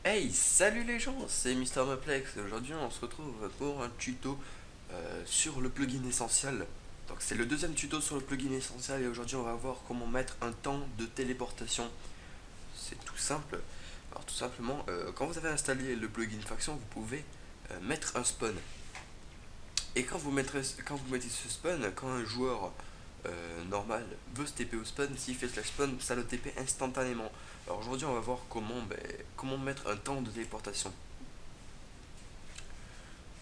Hey, salut les gens, c'est Mister Maplex. Aujourd'hui, on se retrouve pour un tuto sur le plugin essentiel. Donc, c'est le deuxième tuto sur le plugin essentiel et aujourd'hui, on va voir comment mettre un temps de téléportation. C'est tout simple. Alors, tout simplement, quand vous avez installé le plugin Faction, vous pouvez mettre un spawn. Et quand vous mettez ce spawn, quand un joueur normal veut se TP au spawn, s'il fait slash spawn, ça le TP instantanément. Alors aujourd'hui on va voir comment mettre un temps de téléportation.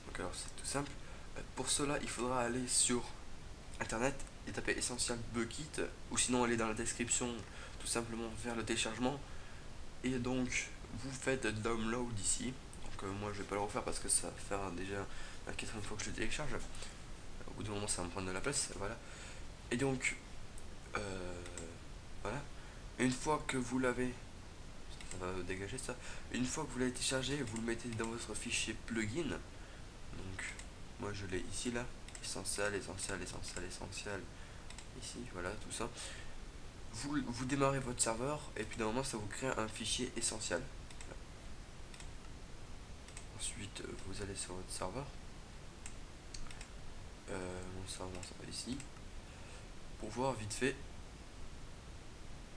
Donc alors c'est tout simple. Pour cela il faudra aller sur internet et taper Essential Bucket ou sinon aller dans la description tout simplement vers le téléchargement et donc vous faites download ici. Donc moi je vais pas le refaire parce que ça va faire déjà la quatrième fois que je le télécharge. Au bout d'un moment ça va me prendre de la place, voilà. Et donc euh, voilà. Une fois que vous l'avez, ça va dégager ça. Une fois que vous l'avez téléchargé, vous le mettez dans votre fichier plugin. Donc, moi je l'ai ici là. Essentiel, essentiel, essentiel, essentiel. Ici, voilà, tout ça. Vous démarrez votre serveur et puis d'un moment ça vous crée un fichier essentiel. Voilà. Ensuite, vous allez sur votre serveur. Mon serveur, ça va ici. Pour voir vite fait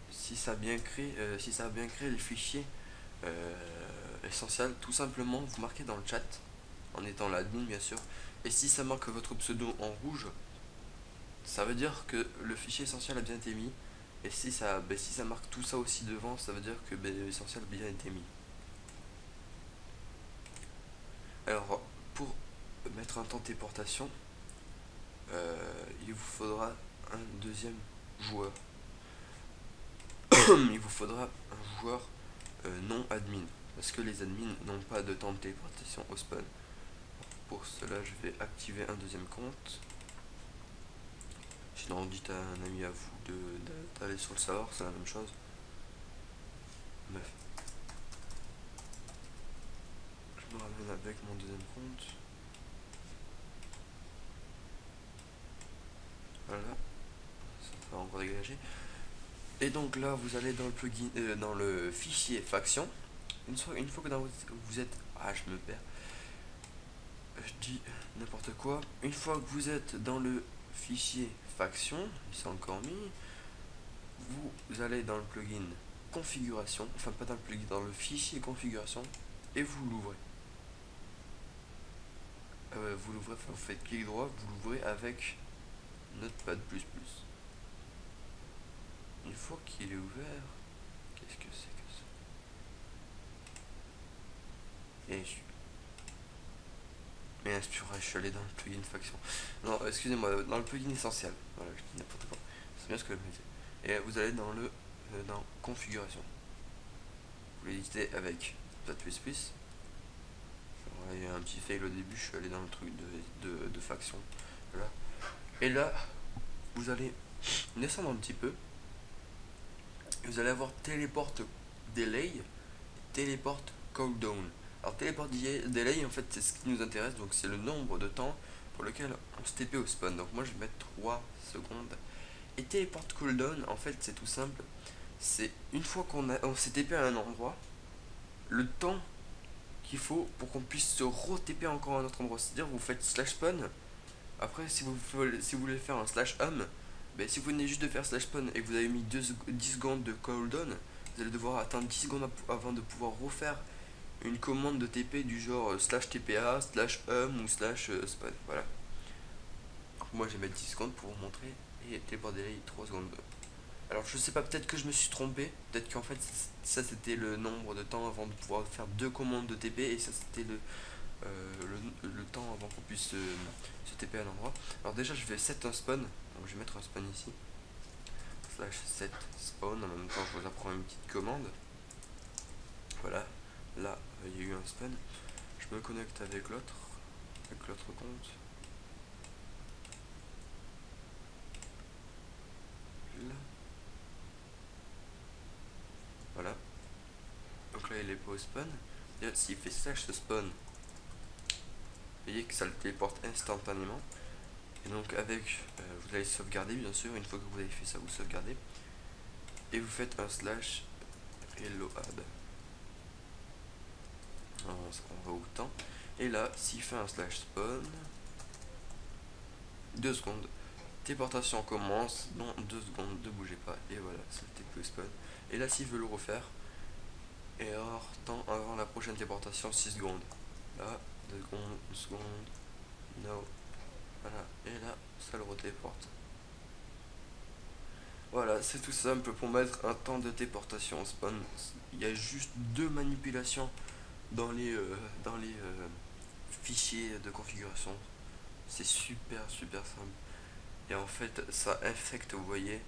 si ça a bien créé, le fichier essentiel. Tout simplement, vous marquez dans le chat en étant l'admin bien sûr. Et si ça marque votre pseudo en rouge, ça veut dire que le fichier essentiel a bien été mis. Et si ça marque tout ça aussi devant, ça veut dire que l'essentiel a bien été mis. Alors, pour mettre un temps de téléportation, il vous faudra un deuxième joueur. Il vous faudra un joueur non admin. Parce que les admins n'ont pas de temps de téléportation au spawn. Pour cela, je vais activer un deuxième compte. Sinon, dites à un ami à vous d'aller sur le serveur, c'est la même chose. Bref. Je me ramène avec mon deuxième compte. Voilà. Ça va encore dégager. Et donc là, vous allez dans le plugin, dans le fichier faction. Une fois que vous êtes... Ah, je me perds. Je dis n'importe quoi. Une fois que vous êtes dans le fichier faction, il s'est encore mis. Vous allez dans le plugin configuration, enfin pas dans le plugin, dans le fichier configuration, et vous l'ouvrez. Vous faites clic droit, vous l'ouvrez avec Notepad++. Une fois qu'il est ouvert, qu'est-ce que c'est que ça? Et mais je suis allé dans le plugin faction. Non, excusez-moi, dans le plugin essentiel. Voilà, je dis n'importe quoi. C'est bien ce que je me disais. Et vous allez dans le dans configuration. Vous l'éditez avec Notepad++. Voilà, il y a un petit fail au début, je suis allé dans le truc de faction. Voilà. Et là, vous allez descendre un petit peu. Vous allez avoir Teleport Delay, Teleport Cooldown. Alors Teleport Delay, en fait, c'est ce qui nous intéresse, donc c'est le nombre de temps pour lequel on se TP au spawn. Donc moi, je vais mettre 3 secondes. Et Teleport Cooldown, en fait, c'est tout simple. C'est une fois on s'est TP à un endroit, le temps qu'il faut pour qu'on puisse se re-TP encore à un autre endroit. C'est-à-dire, vous faites slash spawn. Après, si vous voulez faire un slash home, ben, si vous venez juste de faire slash spawn et que vous avez mis 10 secondes de cooldown, vous allez devoir attendre 10 secondes avant de pouvoir refaire une commande de TP du genre slash TPA, slash home ou slash spawn. Voilà. Donc moi je vais mettre 10 secondes pour vous montrer et téléport delay 3 secondes. Alors je sais pas, peut-être que je me suis trompé, peut-être qu'en fait ça c'était le nombre de temps avant de pouvoir faire 2 commandes de TP et ça c'était le temps avant qu'on puisse se TP à l'endroit. Alors déjà je vais set un spawn, donc je vais mettre un spawn ici, slash set spawn, en même temps je vous apprends une petite commande. Voilà, là il y a eu un spawn, je me connecte avec l'autre compte. Là. Voilà, donc là il est pas au spawn, s'il fait slash spawn, vous voyez que ça le téléporte instantanément. Et donc avec, vous allez sauvegarder bien sûr, une fois que vous avez fait ça, vous sauvegardez. Et vous faites un slash reload. on va autant. Et là, s'il fait un slash spawn, 2 secondes, téléportation commence dans 2 secondes, ne bougez pas, et voilà, c'était que spawn. Et là, s'il veut le refaire, et alors, temps avant la prochaine téléportation, 6 secondes. Là, 2 secondes, 1 seconde, no, voilà, et là, ça le retéléporte. Voilà, c'est tout simple pour mettre un temps de téléportation spawn. Il y a juste 2 manipulations dans les fichiers de configuration. C'est super simple. Et en fait, ça infecte, vous voyez,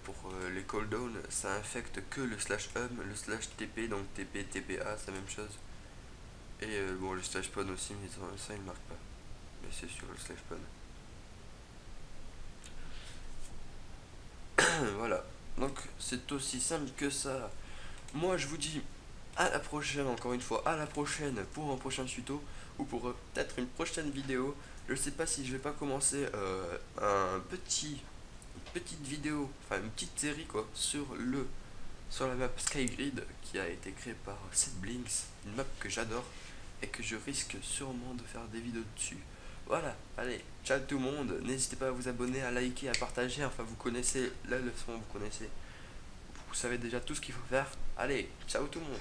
pour les cooldowns, ça infecte que le slash hum, le slash tp, donc tp, tpa, c'est la même chose. Et bon, le slash spawn aussi, mais ça il marque pas. Mais c'est sur le slash spawn. Voilà, donc c'est aussi simple que ça. Moi je vous dis à la prochaine, encore une fois, à la prochaine pour un prochain tuto ou pour peut-être une prochaine vidéo. Je sais pas si je vais pas commencer une petite vidéo, enfin une petite série quoi, sur la map Skygrid qui a été créée par Setblinks, une map que j'adore et que je risque sûrement de faire des vidéos dessus. Voilà, allez, ciao tout le monde, n'hésitez pas à vous abonner, à liker, à partager, enfin vous connaissez la leçon, vous savez déjà tout ce qu'il faut faire. Allez, ciao tout le monde.